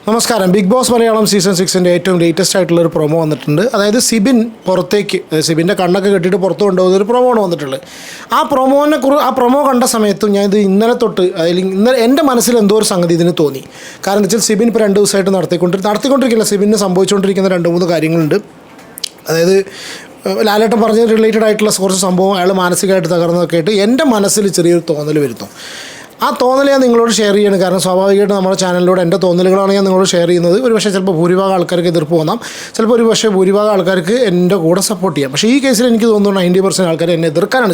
നമസ്കാരം. Big boss Malayalam season 6-ൻ്റെ ഏറ്റവും latest ആയിട്ടുള്ളൊരു പ്രൊമോ വന്നിട്ടുണ്ട്. അതായത് സിബിൻ പുറത്തേക്ക്, സിബിൻ്റെ കണ്ണൊക്കെ കെട്ടിയിട്ട് പുറത്ത് കൊണ്ടുപോകുന്നൊരു പ്രൊമോ ആണ് വന്നിട്ടുള്ളത്. ആ പ്രൊമോ കണ്ട സമയത്തും ഞാൻ ഇത് ഇന്നലെ തൊട്ട് ഇന്നലെ എൻ്റെ മനസ്സിൽ എന്തോ ഒരു സംഗതി ഇതിന് തോന്നി. കാരണം എന്താ വെച്ചാൽ സിബിൻ ഇപ്പോൾ 2 ദിവസമായിട്ട് നടത്തിക്കൊണ്ടിരിക്കില്ല. സിബിന് സംഭവിച്ചുകൊണ്ടിരിക്കുന്ന 2-3 കാര്യങ്ങളുണ്ട്. അതായത് ലാലേട്ടൻ പറഞ്ഞ റിലേറ്റഡ് ആയിട്ടുള്ള കുറച്ച് സംഭവം അയാൾ മാനസികമായിട്ട് തകർന്നതൊക്കെ ആയിട്ട് എൻ്റെ മനസ്സിൽ ചെറിയൊരു തോന്നൽ വരുന്നു. ആ തോന്നൽ ഞാൻ നിങ്ങളോട് ഷെയർ ചെയ്യണം. കാരണം സ്വാഭാവികമായിട്ട് നമ്മുടെ ചാനലിലൂടെ എൻ്റെ തോന്നലുകളാണ് ഞാൻ നിങ്ങളോട് ഷെയർ ചെയ്യുന്നത്. ഒരു പക്ഷേ ചിലപ്പോൾ ഭൂരിഭാഗം ആൾക്കാർക്ക് എതിർപ്പ് വന്നാം, ചിലപ്പോൾ ഒരു പക്ഷേ ഭൂരിഭാഗം ആൾക്കാർക്ക് എൻ്റെ കൂടെ സപ്പോർട്ട് ചെയ്യാം. പക്ഷേ ഈ കേസിൽ എനിക്ക് തോന്നുന്നു 90% ആൾക്കാർ എന്നെ എതിർക്കാനാണ്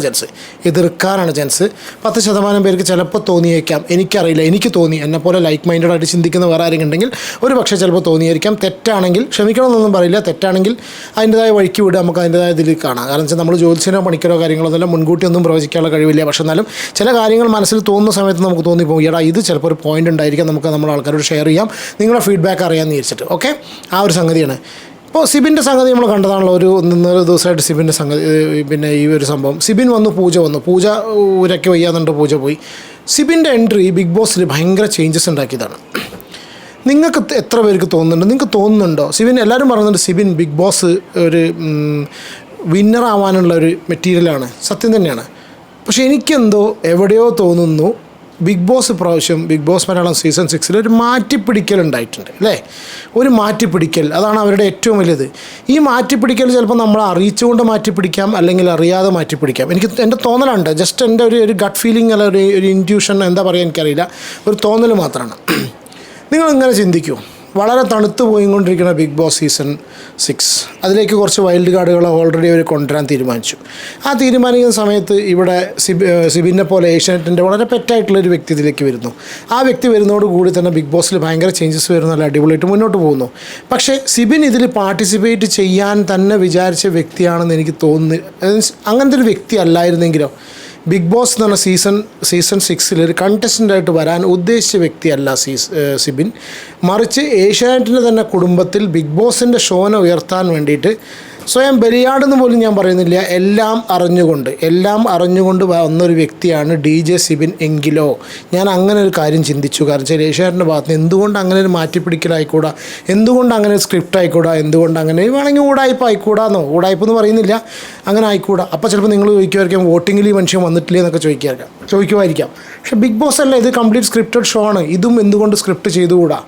ചാൻസ്. 10% പേർക്ക് ചിലപ്പോൾ തോന്നിയേക്കാം, എനിക്കറിയില്ല. എനിക്ക് തോന്നി, എന്നെപ്പോലെ ലൈക്ക് മൈൻഡഡ് ആയിട്ട് ചിന്തിക്കുന്ന വേറെ ആരെങ്കിലും ഉണ്ടെങ്കിൽ ഒരു പക്ഷേ ചിലപ്പോൾ തോന്നിയായിരിക്കാം. തെറ്റാണെങ്കിൽ ക്ഷമിക്കണമെന്നൊന്നും പറയില്ല. തെറ്റാണെങ്കിൽ അതിൻ്റെതായ വഴിക്ക് വിടുക, നമുക്ക് അതിൻ്റെതായ ഇതിൽ കാണാം. കാരണം വെച്ചാൽ നമ്മൾ ജ്യോത്സ്യനോ പണിക്കരോ കാര്യങ്ങളൊന്നുമല്ല, മുൻകൂട്ടി ഒന്നും പ്രവചിക്കാനുള്ള കഴിവില്ല. പക്ഷേ എന്നാലും ചില കാര്യങ്ങൾ മനസ്സിൽ തോന്നുന്ന സമയത്ത് നമുക്ക് തോന്നിപ്പോകും, എടാ ഇത് ചിലപ്പോൾ ഒരു പോയിൻ്റ് ഉണ്ടായിരിക്കാം, നമുക്ക് നമ്മുടെ ആൾക്കാരോട് ഷെയർ ചെയ്യാം, നിങ്ങളുടെ ഫീഡ്ബാക്ക് അറിയാമെന്ന് വിചാരിച്ചിട്ട്. ഓക്കെ, ആ ഒരു സംഗതിയാണ്. ഇപ്പോൾ സിബിൻ്റെ സംഗതി നമ്മൾ കണ്ടതാണല്ലോ. ഒരു 1 ദിവസമായിട്ട് സിബിൻ്റെ സംഗതി. പിന്നെ ഈ ഒരു സംഭവം, സിബിൻ പൂജ ഊരയ്ക്ക് വയ്യാന്നുണ്ട്, പൂജ പോയി. സിബിൻ്റെ എൻട്രി ബിഗ് ബോസിൽ ഭയങ്കര ചേഞ്ചസ് ഉണ്ടാക്കിയതാണ്. നിങ്ങൾക്ക് എത്ര പേർക്ക് തോന്നുന്നുണ്ട്? നിങ്ങൾക്ക് തോന്നുന്നുണ്ടോ സിബിൻ? എല്ലാവരും പറയുന്നുണ്ട് സിബിൻ ബിഗ് ബോസ് ഒരു വിന്നർ ആവാനുള്ള ഒരു മെറ്റീരിയലാണ്. സത്യം തന്നെയാണ്. പക്ഷേ എനിക്കെന്തോ എവിടെയോ തോന്നുന്നു ബിഗ് ബോസ് പ്രാവശ്യം ബിഗ് ബോസ് മലയാളം സീസൺ 6 ഒരു മാറ്റിപ്പിടിക്കൽ ഉണ്ടായിട്ടുണ്ട് അല്ലേ? ഒരു മാറ്റിപ്പിടിക്കൽ, അതാണ് അവരുടെ ഏറ്റവും വലുത്. ഈ മാറ്റിപ്പിടിക്കൽ ചിലപ്പോൾ നമ്മളെ അറിയിച്ചുകൊണ്ട് മാറ്റിപ്പിടിക്കാം, അല്ലെങ്കിൽ അറിയാതെ മാറ്റിപ്പിടിക്കാം. എൻ്റെ തോന്നലുണ്ട്, ജസ്റ്റ് എൻ്റെ ഒരു ഗട്ട് ഫീലിംഗ്, അല്ല ഒരു ഇൻറ്റ്യൂഷൻ, എന്താ പറയുക എനിക്കറിയില്ല, ഒരു തോന്നൽ മാത്രമാണ്. നിങ്ങളിങ്ങനെ ചിന്തിക്കൂ, വളരെ തണുത്ത് പോയിക്കൊണ്ടിരിക്കുന്ന ബിഗ് ബോസ് സീസൺ 6 അതിലേക്ക് കുറച്ച് വൈൽഡ് കാർഡുകൾ ഓൾറെഡി അവർ കൊണ്ടുവരാൻ തീരുമാനിച്ചു. ആ തീരുമാനിക്കുന്ന സമയത്ത് ഇവിടെ സിബിനെ പോലെ ഏഷ്യാനെറ്റിൻ്റെ വളരെ പെറ്റായിട്ടുള്ളൊരു വ്യക്തി ഇതിലേക്ക് വരുന്നു. ആ വ്യക്തി വരുന്നതോടുകൂടി തന്നെ ബിഗ് ബോസിൽ ഭയങ്കര ചേഞ്ചസ് വരുന്നു, നല്ല അടിപൊളിയായിട്ട് മുന്നോട്ട് പോകുന്നു. പക്ഷേ സിബിൻ ഇതിൽ പാർട്ടിസിപ്പേറ്റ് ചെയ്യാൻ തന്നെ വിചാരിച്ച വ്യക്തിയാണെന്ന് എനിക്ക് തോന്നുന്നു. അങ്ങനത്തെ ഒരു വ്യക്തി അല്ലായിരുന്നെങ്കിലോ, ബിഗ് ബോസ് എന്ന് പറഞ്ഞ സീസൺ 6 ഒരു കണ്ടസ്റ്റൻ്റായിട്ട് വരാൻ ഉദ്ദേശിച്ച വ്യക്തിയല്ല സിബിൻ. മറിച്ച് ഏഷ്യാനെറ്റിൻ്റെ തന്നെ കുടുംബത്തിൽ ബിഗ് ബോസിൻ്റെ ഷോനെ ഉയർത്താൻ വേണ്ടിയിട്ട് സ്വയം ബലിയാടെന്ന് പോലും ഞാൻ പറയുന്നില്ല, എല്ലാം അറിഞ്ഞുകൊണ്ട് വന്നൊരു വ്യക്തിയാണ് DJ സിബിൻ. എങ്കിലോ ഞാൻ അങ്ങനെ ഒരു കാര്യം ചിന്തിച്ചു. കാരണം വെച്ചാൽ ഏഷ്യാനെറ്റിൻ്റെ ഭാഗത്ത് നിന്ന് എന്തുകൊണ്ട് അങ്ങനെ ഒരു മാറ്റിപ്പിടിക്കലായിക്കൂടാ, എന്തുകൊണ്ട് അങ്ങനെ ഒരു സ്ക്രിപ്റ്റ് ആയിക്കൂടാ, എന്തുകൊണ്ട് അങ്ങനെ വേണമെങ്കിൽ ഊടായ്പ ആയിക്കൂടാന്നോ, ഊടായ്പ എന്ന് പറയുന്നില്ല, അങ്ങനെ ആയിക്കൂടാ. അപ്പോൾ ചിലപ്പോൾ നിങ്ങൾ ചോദിക്കുമായിരിക്കും വോട്ടിങ്ങിൽ ഈ മനുഷ്യൻ വന്നിട്ടില്ലേ എന്നൊക്കെ ചോദിക്കുമായിരിക്കാം. പക്ഷേ ബിഗ് ബോസ് അല്ല, ഇത് കംപ്ലീറ്റ് സ്ക്രിപ്റ്റഡ് ഷോ ആണ്. ഇതും എന്തുകൊണ്ട് സ്ക്രിപ്റ്റ് ചെയ്തുകൂടാ?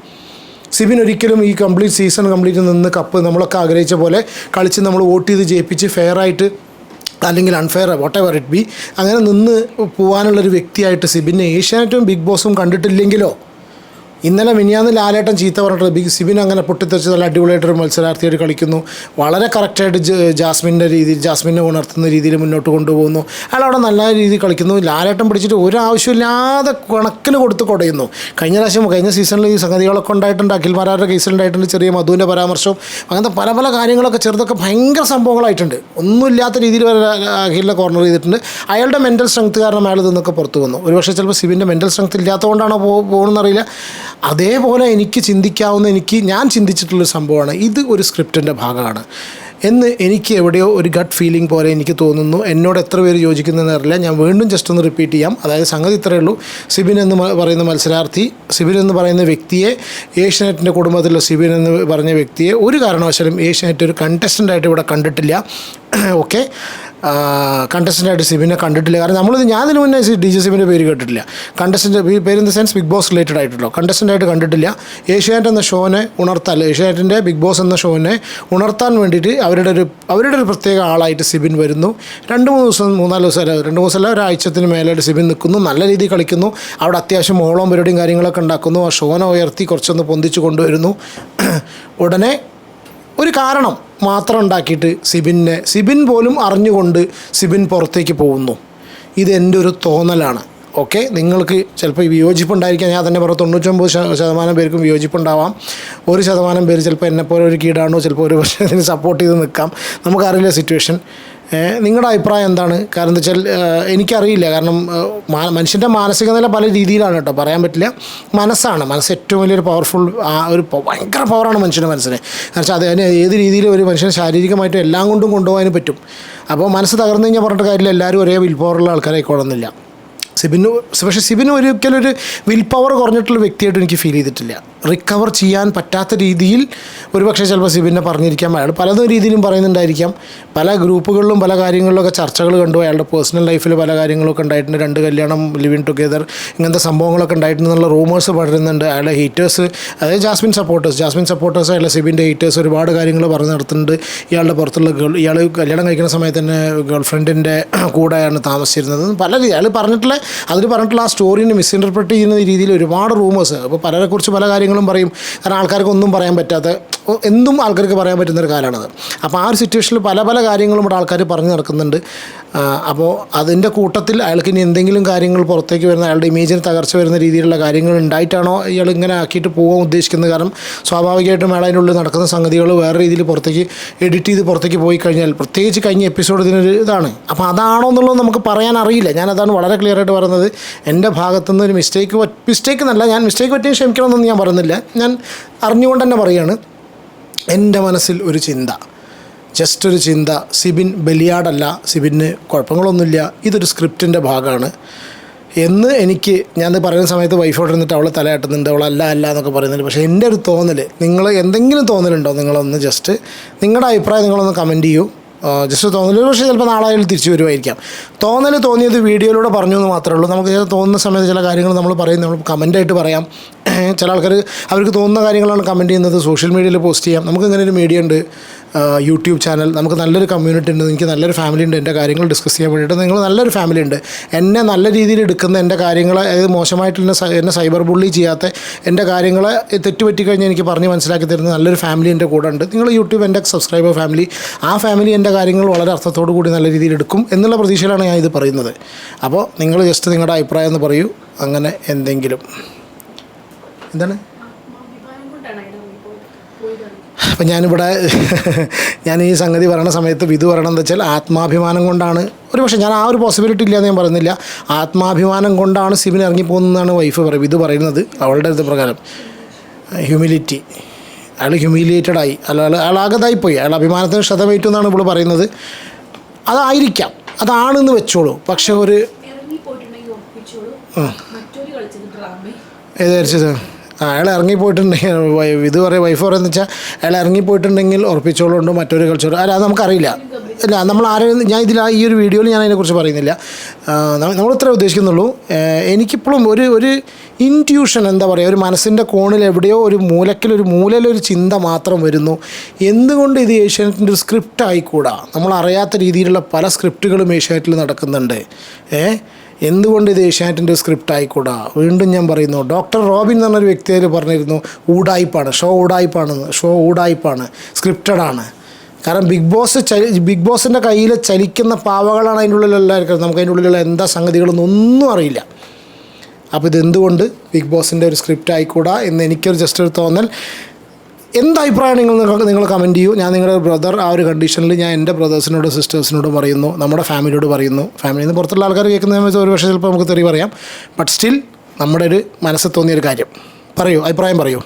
സിബിൻ ഒരിക്കലും ഈ കംപ്ലീറ്റ് നിന്ന് കപ്പ് നമ്മളൊക്കെ ആഗ്രഹിച്ച പോലെ കളിച്ച് നമ്മൾ വോട്ട് ചെയ്ത് ജയിപ്പിച്ച് ഫെയറായിട്ട്, അല്ലെങ്കിൽ unfair, what ever it be, അങ്ങനെ നിന്ന് പോകാനുള്ളൊരു വ്യക്തിയായിട്ട് സിബിനെ ഏഷ്യാനെറ്റും ബിഗ് ബോസും കണ്ടിട്ടില്ലെങ്കിലോ? ഇന്നലെ മിനിയാന്ന് ലാലേട്ടൻ ചീത്ത പറഞ്ഞിട്ട് സിബിൻ അങ്ങനെ പൊട്ടിത്തെറിച്ച് നല്ല അടിപൊളിയായിട്ടൊരു മത്സരാർത്ഥിയായിട്ട് കളിക്കുന്നു. വളരെ കറക്റ്റായിട്ട് ജാസ്മിനെ ഉണർത്തുന്ന രീതിയിൽ മുന്നോട്ട് കൊണ്ടുപോകുന്നു. അയാൾ അവിടെ നല്ല രീതിയിൽ കളിക്കുന്നു. ലാലേട്ടൻ പിടിച്ചിട്ട് ഒരു ആവശ്യമില്ലാതെ കണക്കിന് കൊടുത്ത് കുടയുന്നു. കഴിഞ്ഞ സീസണിൽ ഈ സംഗതികളൊക്കെ ഉണ്ടായിട്ടുണ്ട്. അഖിൽമാരാരുടെ കേസിലുണ്ടായിട്ടുണ്ട്, ചെറിയ മധുവിൻ്റെ പരാമർശവും, അങ്ങനത്തെ പല കാര്യങ്ങളൊക്കെ ചെറുതൊക്കെ ഭയങ്കര സംഭവങ്ങളായിട്ടുണ്ട്. ഒന്നുമില്ലാത്ത രീതിയിൽ അഖിലിനെ കോർണർ ചെയ്തിട്ടുണ്ട്. അയാളുടെ മെൻ്റൽ സ്ട്രെങ്ത് കാരണം അയാൾ ഇതൊക്കെ പുറത്തു വന്നു. ഒരുപക്ഷെ ചിലപ്പോൾ സിബിൻ്റെ മെൻ്റൽ സ്ട്രെങ്ത് ഇല്ലാത്തതുകൊണ്ടാണോ പോകുന്നറിയില്ല. അതേപോലെ ഞാൻ ചിന്തിച്ചിട്ടുള്ളൊരു സംഭവമാണ്, ഇത് ഒരു സ്ക്രിപ്റ്റിൻ്റെ ഭാഗമാണ് എന്ന് എനിക്ക് എവിടെയോ ഒരു ഗട്ട് ഫീലിംഗ് പോലെ എനിക്ക് തോന്നുന്നു. എന്നോട് എത്ര പേര് യോജിക്കുന്നതെന്ന് അറിയില്ല. ഞാൻ വീണ്ടും ജസ്റ്റ് ഒന്ന് റിപ്പീറ്റ് ചെയ്യാം. അതായത് സംഗതി ഇത്രയേ ഉള്ളൂ. സിബിൻ എന്ന് പറയുന്ന മത്സരാർത്ഥി, സിബിൻ എന്ന് പറയുന്ന വ്യക്തിയെ, ഏഷ്യാനെറ്റിൻ്റെ കുടുംബത്തിലുള്ള സിബിൻ എന്ന് പറഞ്ഞ വ്യക്തിയെ ഒരു കാരണവശാലും ഏഷ്യാനെറ്റ് ഒരു കണ്ടസ്റ്റൻ്റായിട്ട് ഇവിടെ കണ്ടിട്ടില്ല. ഓക്കെ, കണ്ടസ്റ്റൻ്റായിട്ട് സിബിനെ കണ്ടിട്ടില്ല. കാരണം ഞാനതിന് മുന്നേ DJ സിബിൻ്റെ പേര് കേട്ടിട്ടില്ല. കണ്ടസ്റ്റൻ്റ് പേര് in the sense Bigg Boss related ആയിട്ടുള്ളൂ. കണ്ടസ്റ്റൻ്റായിട്ട് കണ്ടിട്ടില്ല. ഏഷ്യാനെറ്റ് എന്ന ഷോനെ ഏഷ്യാനെറ്റിൻ്റെ ബിഗ് ബോസ് എന്ന ഷോനെ ഉണർത്താൻ വേണ്ടിയിട്ട് അവരുടെ ഒരു പ്രത്യേക ആളായിട്ട് സിബിൻ വരുന്നു. 2-3 ദിവസമല്ല, ഒരാഴ്ചത്തിന് മേലായിട്ട് സിബിൻ നിൽക്കുന്നു. നല്ല രീതിയിൽ കളിക്കുന്നു. അവിടെ അത്യാവശ്യം ഓളം പരിപാടിയും കാര്യങ്ങളൊക്കെ ഉണ്ടാക്കുന്നു. ആ ഷോനെ ഉയർത്തി കുറച്ചൊന്ന് പൊന്തിച്ച് കൊണ്ടുവരുന്നു. ഉടനെ ഒരു കാരണം മാത്രം ഉണ്ടാക്കിയിട്ട് സിബിൻ പോലും അറിഞ്ഞുകൊണ്ട് സിബിൻ പുറത്തേക്ക് പോകുന്നു. ഇതെൻ്റെ ഒരു തോന്നലാണ്. ഓക്കെ, നിങ്ങൾക്ക് ചിലപ്പോൾ വിയോജിപ്പുണ്ടായിരിക്കാം. ഞാൻ തന്നെ പറഞ്ഞു 99% പേർക്കും വിയോജിപ്പുണ്ടാവാം. 1% പേര് ചിലപ്പോൾ എന്നെപ്പോലെ ഒരു കീടാണോ, ചിലപ്പോൾ ഒരു പക്ഷേ അതിന് സപ്പോർട്ട് ചെയ്ത് നിൽക്കാം. നമുക്കറിയില്ല സിറ്റുവേഷൻ. നിങ്ങളുടെ അഭിപ്രായം എന്താണ്? കാരണം എന്താ വെച്ചാൽ എനിക്കറിയില്ല. കാരണം മനുഷ്യൻ്റെ മാനസിക നില പല രീതിയിലാണ് കേട്ടോ, പറയാൻ പറ്റില്ല. മനസ്സ് ഏറ്റവും വലിയൊരു പവർഫുൾ, ഭയങ്കര പവറാണ് മനുഷ്യൻ്റെ മനസ്സിന്. എന്ന് വെച്ചാൽ അതിന് ഏത് രീതിയിലും ഒരു മനുഷ്യനെ ശാരീരികമായിട്ടും എല്ലാം കൊണ്ടും കൊണ്ടുപോകാനും പറ്റും. അപ്പോൾ മനസ്സ് തകർന്നു കഴിഞ്ഞാൽ പറഞ്ഞിട്ട് കാര്യമില്ല, എല്ലാവരും ഒരേ വിൽ പവറുള്ള ആൾക്കാരായിക്കോളുന്നില്ല. പക്ഷേ സിബിന് ഒരിക്കലും ഒരു വിൽ പവർ കുറഞ്ഞിട്ടുള്ള വ്യക്തിയായിട്ട് എനിക്ക് ഫീൽ ചെയ്തിട്ടില്ല. റിക്കവർ ചെയ്യാൻ പറ്റാത്ത രീതിയിൽ ഒരുപക്ഷെ ചിലപ്പോൾ സിബിനെ പറഞ്ഞിരിക്കാം. അയാൾ പലതും രീതിയിലും പറയുന്നുണ്ടായിരിക്കാം. പല ഗ്രൂപ്പുകളിലും പല കാര്യങ്ങളിലൊക്കെ ചർച്ചകൾ കണ്ടു. അയാളുടെ പേഴ്സണൽ ലൈഫിൽ പല കാര്യങ്ങളൊക്കെ ഉണ്ടായിട്ടുണ്ട്. 2 കല്യാണം, ലിവിങ് ടുഗെദർ, ഇങ്ങനത്തെ സംഭവങ്ങളൊക്കെ ഉണ്ടായിട്ടുണ്ടെന്നുള്ള റൂമേഴ്സ് പടരുന്നുണ്ട്. അയാളുടെ ഹേറ്റേഴ്സ്, അതായത് ജാസ്മിൻ സപ്പോർട്ടേഴ്സ് അയാളുടെ സിബിൻ്റെ ഹേറ്റേഴ്സ് ഒരുപാട് കാര്യങ്ങൾ പറഞ്ഞു നടത്തുന്നുണ്ട്. ഇയാളുടെ പുറത്തുള്ള ഇയാൾ കല്യാണം കഴിക്കുന്ന സമയത്ത് തന്നെ ഗേൾഫ്രണ്ടിൻ്റെ കൂടെയാണ് താമസിച്ചിരുന്നത്. പല അയാൾ പറഞ്ഞിട്ടുള്ള ആ സ്റ്റോറിനെ മിസ്ഇൻ്റർപ്രറ്റ് ചെയ്യുന്ന രീതിയിൽ ഒരുപാട് റൂമേഴ്സ്. അപ്പോൾ പലരെക്കുറിച്ച് പല കാര്യങ്ങളും പറയും. കാരണം ആൾക്കാർക്ക് ഒന്നും പറയാൻ പറ്റാത്ത, എന്തും ആൾക്കാർക്ക് പറയാൻ പറ്റുന്നൊരു കാലമാണത്. അപ്പോൾ ആ ഒരു സിറ്റുവേഷനിൽ പല കാര്യങ്ങളും ഇവിടെ ആൾക്കാർ പറഞ്ഞു നടക്കുന്നുണ്ട്. അപ്പോൾ അതിൻ്റെ കൂട്ടത്തിൽ അയാൾക്ക് ഇനി എന്തെങ്കിലും കാര്യങ്ങൾ പുറത്തേക്ക് വരുന്ന, അയാളുടെ ഇമേജിന് തകർച്ച വരുന്ന രീതിയിലുള്ള കാര്യങ്ങൾ ഉണ്ടായിട്ടാണോ ഇയാൾ ഇങ്ങനെ ആക്കിയിട്ട് പോകാൻ ഉദ്ദേശിക്കുന്നത്? കാരണം സ്വാഭാവികമായിട്ടും അയാൾ അതിനുള്ളിൽ നടക്കുന്ന സംഗതികൾ വേറെ രീതിയിൽ പുറത്തേക്ക് എഡിറ്റ് ചെയ്ത് പുറത്തേക്ക് പോയി കഴിഞ്ഞാൽ, പ്രത്യേകിച്ച് കഴിഞ്ഞ എപ്പിസോഡ് ഇതിനൊരു ഇതാണ്. അപ്പോൾ അതാണോ എന്നുള്ളത് നമുക്ക് പറയാൻ അറിയില്ല. ഞാനതാണ് വളരെ ക്ലിയർ ആയിട്ട് പറയുന്നത്. എൻ്റെ ഭാഗത്തുനിന്ന് ഒരു മിസ്റ്റേക്ക് എന്നല്ല, ഞാൻ മിസ്റ്റേക്ക് പറ്റിയ ക്ഷമിക്കണമെന്നൊന്നും ഞാൻ പറയുന്നില്ല. ഞാൻ അറിഞ്ഞുകൊണ്ട് തന്നെ പറയുകയാണ്. എൻ്റെ മനസ്സിൽ ഒരു ചിന്ത, ജസ്റ്റ് ഒരു ചിന്ത, സിബിൻ ബലിയാടല്ല, സിബിന് കുഴപ്പങ്ങളൊന്നുമില്ല, ഇതൊരു സ്ക്രിപ്റ്റിൻ്റെ ഭാഗമാണ് എന്ന് ഞാനത് പറയുന്ന സമയത്ത് വൈഫോട്ട് ഇരുന്നിട്ട് അവൾ തലയാട്ടുന്നുണ്ട്, അവളല്ല എന്നൊക്കെ പറയുന്നുണ്ട്. പക്ഷേ എൻ്റെ ഒരു തോന്നൽ, നിങ്ങൾ എന്തെങ്കിലും തോന്നലുണ്ടോ? നിങ്ങളൊന്ന് ജസ്റ്റ് നിങ്ങളുടെ അഭിപ്രായം നിങ്ങളൊന്ന് കമൻറ്റ് ചെയ്യൂ. ജസ്റ്റ് തോന്നൽ, പക്ഷേ ചിലപ്പോൾ നാളെ അയാൾ തിരിച്ചു വരുമായിരിക്കാം. തോന്നിയത് വീഡിയോയിലൂടെ പറഞ്ഞു എന്ന് മാത്രമേ ഉള്ളൂ. നമുക്ക് തോന്നുന്ന സമയത്ത് ചില കാര്യങ്ങൾ നമ്മൾ നമ്മൾ കമൻറ്റായിട്ട് പറയാം. ചില ആൾക്കാർ അവർക്ക് തോന്നുന്ന കാര്യങ്ങളാണ് കമൻറ്റ് ചെയ്യുന്നത്, സോഷ്യൽ മീഡിയയിൽ പോസ്റ്റ് ചെയ്യാം. നമുക്ക് ഇങ്ങനെ ഒരു മീഡിയ ഉണ്ട്, യൂട്യൂബ് ചാനൽ, നമുക്ക് നല്ലൊരു കമ്മ്യൂണിറ്റി ഉണ്ട്, എനിക്ക് നല്ലൊരു ഫാമിലി ഉണ്ട്. എൻ്റെ കാര്യങ്ങൾ ഡിസ്കസ് ചെയ്യാൻ വേണ്ടിയിട്ട് നിങ്ങൾ നല്ലൊരു ഫാമിലി ഉണ്ട്. എന്നെ നല്ല രീതിയിൽ എടുക്കുന്ന, എൻ്റെ കാര്യങ്ങളെ അതായത് മോശമായിട്ട് എന്നെ സൈബർ ബുള്ളി ചെയ്യാത്ത, എൻ്റെ കാര്യങ്ങളെ തെറ്റുപറ്റിക്കഴിഞ്ഞാൽ എനിക്ക് പറഞ്ഞ് മനസ്സിലാക്കി തരുന്ന നല്ലൊരു ഫാമിലി എൻ്റെ കൂടെ ഉണ്ട്. നിങ്ങൾ യൂട്യൂബ് എൻ്റെ സബ്സ്ക്രൈബർ ഫാമിലി, ആ ഫാമിലി എൻ്റെ കാര്യങ്ങൾ വളരെ അർത്ഥത്തോടു കൂടി നല്ല രീതിയിൽ എടുക്കും എന്നുള്ള പ്രതീക്ഷയിലാണ് ഞാൻ ഇത് പറയുന്നത്. അപ്പോൾ നിങ്ങൾ ജസ്റ്റ് നിങ്ങളുടെ അഭിപ്രായം എന്ന് പറയൂ. അങ്ങനെ എന്തെങ്കിലും എന്താണ്? അപ്പം ഞാൻ ഈ സംഗതി പറയുന്ന സമയത്ത് വിധു പറയണമെന്ന് വെച്ചാൽ ആത്മാഭിമാനം കൊണ്ടാണ്. പക്ഷേ ഞാൻ ആ ഒരു പോസിബിലിറ്റി ഇല്ലയെന്ന് ഞാൻ പറയുന്നില്ല. ആത്മാഭിമാനം കൊണ്ടാണ് സിബിൻ ഇറങ്ങിപ്പോകുന്നതാണ് വിധു പറയുന്നത്. അവളുടെ ഇത് പ്രകാരം ഹ്യൂമിലിറ്റി, അയാൾ ഹ്യൂമിലിയേറ്റഡായി, അയാളാകതായിപ്പോയി, അയാൾ അഭിമാനത്തിന് ക്ഷതമേറ്റു എന്നാണ് ഇപ്പോൾ പറയുന്നത്. അതായിരിക്കാം, അതാണെന്ന് വെച്ചോളൂ. പക്ഷെ ഒരു ഏതായിരിച്ചത് അയാൾ ഇറങ്ങിപ്പോയിട്ടുണ്ടെങ്കിൽ, ഇത് വൈഫ് പറയുന്നത് വെച്ചാൽ അയാൾ ഇറങ്ങിപ്പോയിട്ടുണ്ടെങ്കിൽ ഉറപ്പിച്ചോളുണ്ട്, മറ്റൊരു കളിച്ചോളൂ. അല്ല, അത് നമുക്കറിയില്ല. ഇല്ല, നമ്മൾ ആരെയും ഈ ഒരു വീഡിയോയിൽ ഞാൻ അതിനെക്കുറിച്ച് പറയുന്നില്ല. നമ്മളിത്രേ ഉദ്ദേശിക്കുന്നുള്ളൂ. എനിക്കിപ്പോഴും ഒരു ഇൻറ്റ്യൂഷൻ, എന്താ പറയുക, ഒരു മനസ്സിൻ്റെ കോണിൽ എവിടെയോ ഒരു മൂലയിലൊരു ചിന്ത മാത്രം വരുന്നു. എന്തുകൊണ്ട് ഇത് ഏഷ്യാനെറ്റിൻ്റെ ഒരു സ്ക്രിപ്റ്റ് ആയിക്കൂടാ? നമ്മൾ അറിയാത്ത രീതിയിലുള്ള പല സ്ക്രിപ്റ്റുകളും ഏഷ്യാനെറ്റിൽ നടക്കുന്നുണ്ട്. എന്തുകൊണ്ട് ഇത് ഏഷ്യാനെറ്റിൻ്റെ സ്ക്രിപ്റ്റ് ആയിക്കൂടാ? വീണ്ടും ഞാൻ പറയുന്നു, ഡോക്ടർ റോബിൻ എന്ന് പറഞ്ഞൊരു വ്യക്തി അതിൽ പറഞ്ഞിരുന്നു, ഷോ ഊടായിപ്പാണ്, സ്ക്രിപ്റ്റഡാണ്. കാരണം ബിഗ് ബോസിൻ്റെ കയ്യിൽ ചലിക്കുന്ന പാവകളാണ് അതിൻ്റെ ഉള്ളിലെല്ലാവർക്കും. നമുക്ക് അതിൻ്റെ ഉള്ളിലുള്ള എന്താ സംഗതികളൊന്നും അറിയില്ല. അപ്പോൾ ഇതെന്തുകൊണ്ട് ബിഗ് ബോസിൻ്റെ ഒരു സ്ക്രിപ്റ്റ് ആയിക്കൂടാ എന്ന് എനിക്കൊരു ജസ്റ്റ് ഒരു തോന്നൽ. എന്തഭിപ്രായം നിങ്ങൾ കമൻറ്റ് ചെയ്യൂ. ഞാൻ നിങ്ങളുടെ ബ്രദർ ആ ഒരു കണ്ടീഷനിൽ ഞാൻ എൻ്റെ ബ്രദേഴ്സിനോട് സിസ്റ്റേഴ്സിനോട് പറയുന്നു, നമ്മുടെ ഫാമിലിയോട് പറയുന്നു. ഫാമിലിയിൽ നിന്ന് പുറത്തുള്ള ആൾക്കാർ കേൾക്കുന്ന സമയത്ത് ഒരു പക്ഷേ ചിലപ്പോൾ നമുക്ക് തെറി പറയാം. ബട്ട് സ്റ്റിൽ നമ്മുടെ ഒരു മനസ്സിൽ തോന്നിയൊരു കാര്യം പറയൂ, അഭിപ്രായം പറയൂ.